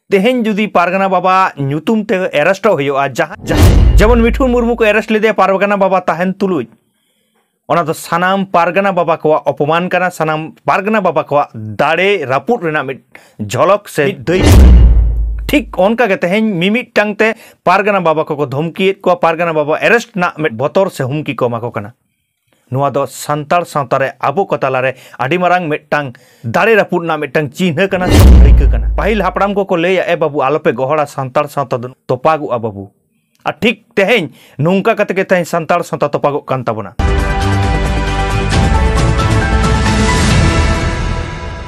तेहेन जुदी पारगना बाबा ᱧᱩᱛᱩᱢ ते एरेस्ट होयोआ जेमन मिठुन मुर्मू को एरेस्ट लेदे पारगना बाबा ताहेन तुलुज ओना तो सानाम पारगना बाबा को अपमान करना सानाम पारगना बाबा को दाड़े रापुट रेना मिट झलक से दई ठीक उनका के तेहेन मिमिट टांगते पारगना बाबा को धमकी को पारगना बाबा एरेस्ट ना मिट बतर से हुमकी को माको कना नुआ दो संतार सावतारे आबो को तालारे आडी मारांग मिटटांग दाड़े रापुट ना मिटटांग चिन्ह कना रिक कना पाहिल हापड़ाम को लेया ए बाबू आलोपे गहड़ा संतार सावता दो तोपागुआ बाबू आ ठीक तेहेन नुंका कते के तेहेन संतार सावता तोपागो कान ताबोना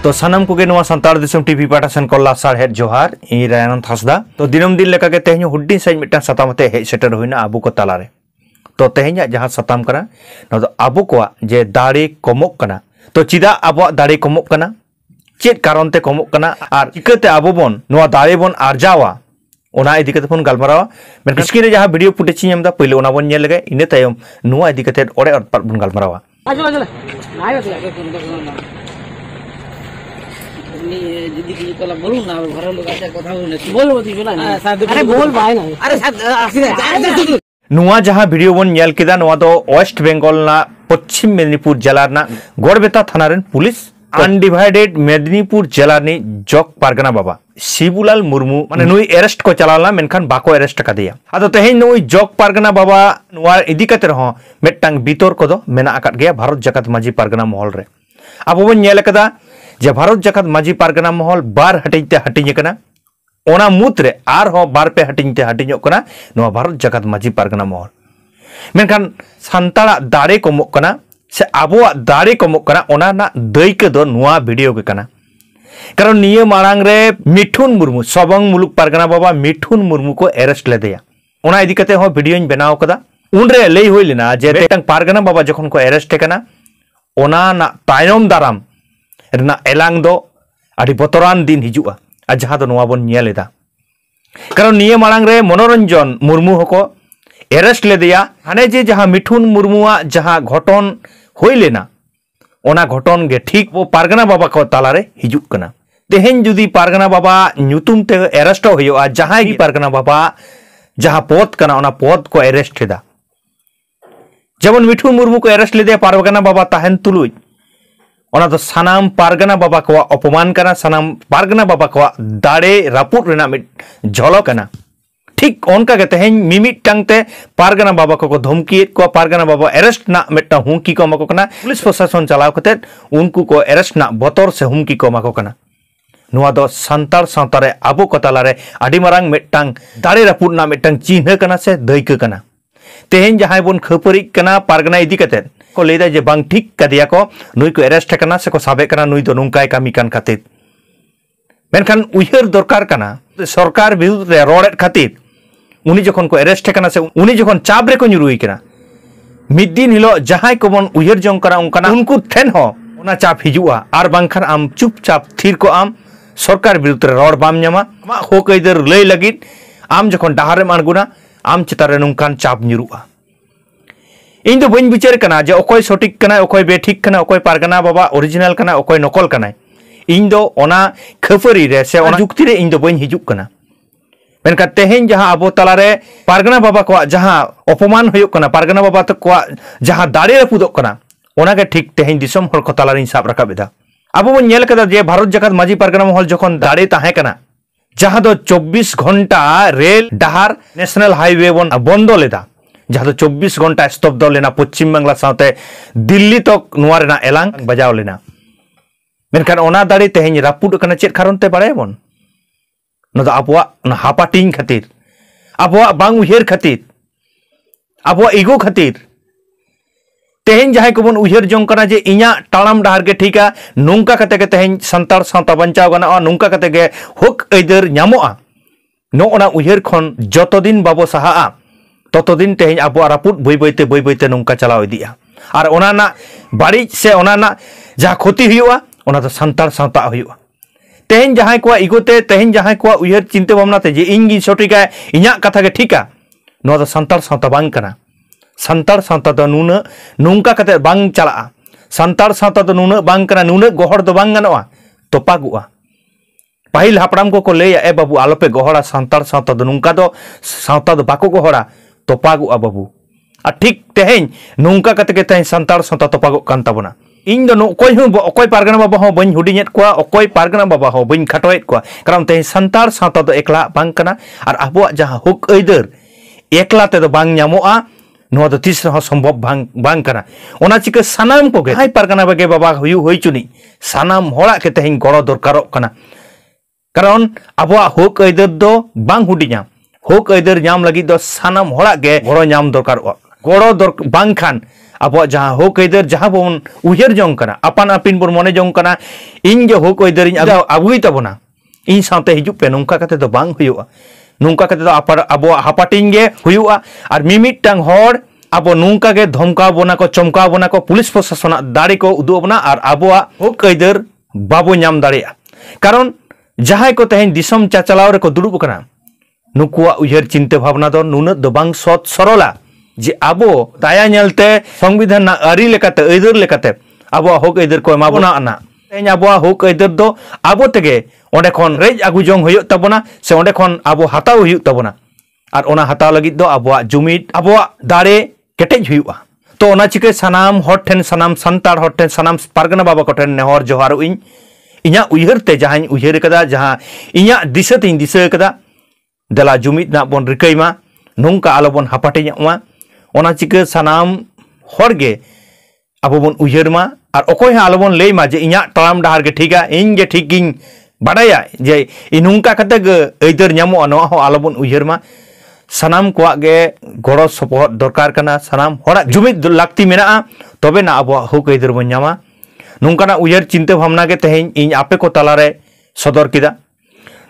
तो सानाम को नुआ संतार दिसम टीवी पाटा सेन कोल्ला सारहेद जोहार इ रायनंद हासदा तो दिनम दिन लेका के तेहेन हुड्डी साइज मिटटांग सातामते हे सेटर होइना आबो को तालारे तो तेहेन जहाँ साताम कना न तो आबो को जे दाड़े कमोक कना तो चिदा आबो दाड़े कमोक कना चेत कारण ते कमोक कना आर चिकाते आबो बन नुआ दाड़े बन आरजावा ओना इदी कते फोन गलमारावा मेनखान स्क्रीन रे जहाँ वीडियो फुटेज एमदा पहिले ओना बन नेल लगे इने तायम नुआ इदी कते ओरे अरपार बन गलमारावा दीदी की कोला बोलू ना घर लोग आते কথা बोल बोल बोला ना अरे बोल भाई ना अरे नुआ जहाँ वीडियो बन नेल केदा नुआ दो वेस्ट बेंगल ना पश्चिम मेदिनीपुर जिला ना गड़बेता थाना रेन पुलिस अनडिवाइडेड मेदिनीपुर जिला नि जग पारगना बाबा शिबुलाल मुर्मू माने नुई एरेस्ट को चलाला मेनखान बाको एरेस्ट कदिया आदो तेहेन नुई जग पारगना बाबा नुआ इदी कते रहो मेटटांग बितर को दो मेना आकाट गया भारत जगत माजी पारगना महल रे आबो बन नेल कदा जे भारत जगत माजी पारगना महल बार हटिंते हटिंग कना ओना मुद्रे आर हो बार पे हटिंते हटिंग कना नुआ भारत जगत माजी पारगना महल मेनखान संताड़ा दाड़े कमोक कना से आबोआ दाड़े कमोक कना ओना ना दैक दो नुआ वीडियो के कना कारण निये मारांग रे मिठुन मुर्मू सबंग मुलुक पारगना बाबा मिठुन मुर्मू को एरेस्ट लेदेया ओना इदी कते हो वीडियो बनाव कदा उनरे लई होई लेना जे तेटांग पारगना बाबा जखन को एरेस्ट कना ओना ना तायम दाराम रेना एलांग दो आडी बतरान दिन हिजुआ आ जहां दो नुआ बन नेलेदा कारण निये मारांग रे मनोरंजन मुर्मू हको एरेस्ट लेदेया हाने जे जहां मिठुन मुर्मुआ जहां घटन होई लेना ओना घटन गे ठीक वो पारगना बाबा को तालारे हिजुक कना तेहेन जुदी पारगना बाबा ᱧᱩᱛᱩᱢ ते एरेस्ट होयोआ जहां गी पारगना बाबा जहां पद कना ओना पद को एरेस्ट लेदा जेमन मिठुन मुर्मू को एरेस्ट लेदे पारगना बाबा ताहेन तुलुज ओना तो सानाम पारगना बाबा को अपमान करना सानाम पारगना बाबा को दाड़े रापुट रेना मिट झलक कना ठीक उनका के तेहेन मिमिट टांगते पारगना बाबा को धमकी को पारगना बाबा एरेस्ट ना मिटा हुमकी को माको कना पुलिस प्रशासन चलाव कते उनको को एरेस्ट ना बतर से हुमकी को माको कना नुआ दो संतार सावतारे आबो को तालारे आडी मारांग मिटटांग दाड़े रापुट ना मिटटांग चिन्ह कना से दैक कना तेहेन जहां बन खपरी कना पारगना इदी कते को लेदा जे बांग ठीक कदिया को नुई को एरेस्ट कना से को साबे कना नुई दो नुंकाय कामी कान खातिर मेनखान उयहर दरकार कना सरकार विरुद्ध रे रोड़ेट खातिर उनी जखन को एरेस्ट कना से उनी जखन चाप रे को ᱧᱩᱨᱩᱭ कना मिद दिन हिलो जहां को बन उयहर जंग कना उनकाना उनको ठेन हो ओना चाप हिजुआ आर बांखान आम चुपचाप थीर को आम सरकार विरुद्ध रे रोड़ बाम ᱧᱟᱢᱟ मा होक इधर लई लगित आम जखन डाहार रे आंगुना आम चितारे नुंकान चाप ᱧᱩᱨᱩᱜᱼᱟ इन दो बन विचार कना जे ओकोय सटिक कना ओकोय बेठिक कना ओकोय पारगना बाबा ओरिजिनल कना ओकोय नकल कना इन दो ओना खफरी रे से ओना जुक्ति रे इन दो बन हिजुक कना मेनका तेहेन जहां आबो तालारे पारगना बाबा को जहां अपमान होयुक कना पारगना बाबा तो को जहां दाड़े रपुदोक कना ओना के ठीक तेहेन दिसम हर को तालारे साब राखा बेदा आबो बन नेल कदा जे भारत जगत माजी पारगना महल जखन दाड़े ताहे कना जहां दो 24 घंटा रेल डहार नेशनल हाईवे बन बंद लेदा जहां दो 24 घंटा स्तब्ध लेना पश्चिम बांग्ला साथे दिल्ली तक नुआ रेना एलांग बजाव लेना मेनखान ओना दाड़े तेहेन रापुड कना चेत कारण ते बाड़ाय बन न तो आबोआ हापाटिंग खातिर आबोआ बांग उयहर खातिर आबोआ इगो खातिर तेहेन जहां को बन उयहर जंग कना जे इया ताड़ाम डहार के ठीका नुंका कते के तेहेन संतार सावता बंचाव गना नुंका कते के हक ऐदर ᱧᱟᱢᱚᱜᱼᱟ नो ओना उयहर खन जतो दिन बाबो साहा ततो दिन तेहेन आबो रापुट बई बईते नुंका चलाव इदिया आर ओना ना बाड़ी से ओना ना जहां क्षति हुआ ओना तो संतार सावता हुआ तेहेन जहां को इगोते तेहेन जहां को उयहर चिंता भावनाते जे इन गी सटिका इया कथा के ठीका नो तो संतार सावता बांग कना संतार सावता तो नुना नुंका कते बांग चला संतार सावता तो नुना बांग कना नुना गोहर दो बांग गनोआ तोपागुआ पाहिल हापड़ाम को लैया ए बाबू आलोपे गहड़ा सांतार सावता दो नुंका दो सावता दो बाको गहड़ा तोपागुआ बाबू आ ठीक तेहें नुंका कते के तेहें सांतार सावता तोपागो कान ताबोना इन दो अकोय पारगना बाबा हो बइन हुडिनेट कोआ अकोय पारगना बाबा हो बइन खाटोएट कोआ कारण तेहें सांतार सावता दो एकला बांग कना आर आबोआ जहां हुक अइदर एकला ते दो बांग न्यामोआ नोआ दो तीस रहो संभव बांग कना ओना चिका सानाम कोगे हाय पारगना बागे बाबा हुयु होई चुनी सानाम होड़ा के तेहें गड़ो दरकारो कना कारण आबोआ हुक अइदर दो बांग हुडिना हुक अइदर नाम लगी दो सानाम होड़ा के गड़ो नाम दरकारो गड़ो दर बांग खान आबो जहां हुक अइदर जहां बोन उयहर जोंग कना अपन आपिन बोन मने जोंग कना इन जो हुक अइदर इन आबुई तबोना इन साथे हिजु पे नुंका कते दो बांग हुयुआ नुंका कते दो आबो हापाटिंग गे हुयुआ आर मिमिटांग होड़ आबो नुंका गे धमका बोना को चमका बोना को पुलिस प्रशासन दाड़ी को उदु बोना आर आबोआ हुक अइदर बाबो नाम दाड़िया कारण जहां को तेहें दिसम चाचलाव रे को दुड़ुब कना नुकुआ उयहर चिंता भावना दो नुना दो बांग सत सरला जे आबो दाया नेलते संविधान ना आरी लेकाते अइदर लेकाते आबो हुक अइदर को एमाबोना आना तेहें आबो हुक अइदर दो आबो तेगे ओंडे खन रेज आगु जोंग हुयुग ताबोना से ओंडे खन आबो हाताव हुयुग ताबोना आर ओना हाताव लगिद दो आबो जुमिद आबो दाड़े केटेज हुयुगा तो ओना चिके सनाम हर ठेन सनाम संतार हर ठेन सनाम पारगना बाबा को ठेन नेहर जोहारो इन इन्या उयहर ते जहां उयहर कदा जहां इन्या दिशा तीन दिशा कदा दला जुमिद ना बोन रिकैमा नुंका आलो बोन हापाटिña ओना चिके सनाम हरगे आबो बोन उयहरमा आर अकोय हा आलो बोन लैमा जे इन्या ताराम डाहार गे ठीका इन गे ठीक गिन बाडाया जे नुंका कते गे अइदर ᱧᱟᱢᱚᱜᱼᱟ नोआ हो आलो बोन उयहरमा सनाम कोआ गे गड़ो सपोहट दरकार कना सनाम हड़ा जुमिद लाक्ति मेना तबे ना आबो हुक अइदर बोन ᱧᱟᱢᱟ नुंकाना उयहर चिंता भावना के तेहें इन आपे को तालारे सदर किदा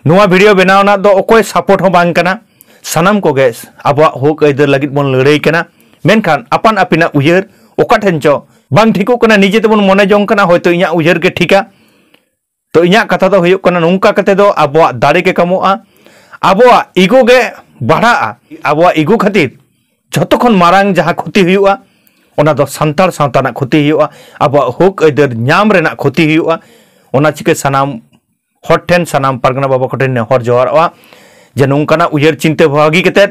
नुआ वीडियो बनावना दो अकोय सपोर्ट हो बांग कना सनाम को गे आबो हुक अइदर लगिद बोन लड़ाई कना मेनखान अपन आपिना उयहर ओका ठेनचो बांग ठीको कना निजे तेबोन मने जोंग कना होयतो इन्या उयहर गे ठीका तो इन्या कथा दो हुयुग कना नुंका कते दो आबो दाड़े के कमोआ आबो इगो गे बढ़ा आबो इगो खातिर जतो खन मारांग जहां क्षति हुयुआ ओना दो संतार सावताना क्षति हुयुआ आबो हुक अइदर नाम रेना क्षति हुयुआ ओना चिके सनाम हर ठेन सनाम पारगना बाबा को ठेन नेहर जोहारआ जे नुंकाना उयहर चिंता भागी कते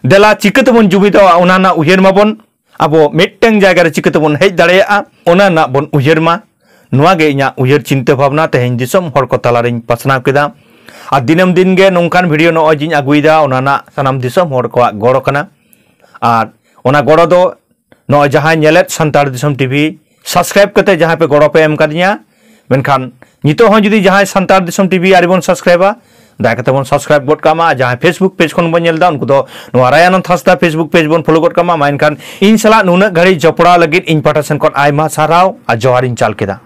देला चिकते बोन जुमिदा ओना ना उयहर माबोन आबो मिटटें जायगा रे चिकते बोन हेज दाड़ेया ओना ना बोन उयहरमा नुआ गे इन्या उयहर चिंता भावना तेहें दिसम हर को तालारिन पासनाव केदा आ दिनम दिन गे नोंकान वीडियो नो जिन आगुइदा ओना ना सनाम दिसम हर को गड़ो कना आर ओना गड़ो दो नो जहां नेलेट संतार दिसम टीवी सब्सक्राइब कते जहां पे गड़ो पे एम कादिया मेनखान नितो हो जुदी जहां संतार दिसम टीवी आरिबोन सब्सक्राइबा दाय कते बोन सब्सक्राइब गड कामा जहां फेसबुक पेज खन बोन नेलदा उनको दो नो रायानंद हांसदा फेसबुक पेज बोन फॉलो गड कामा मेनखान इन सला नुना घड़ी जपड़ा लगित इन पाटासन कोन आयमा साराव आ जोहार इन चाल केदा।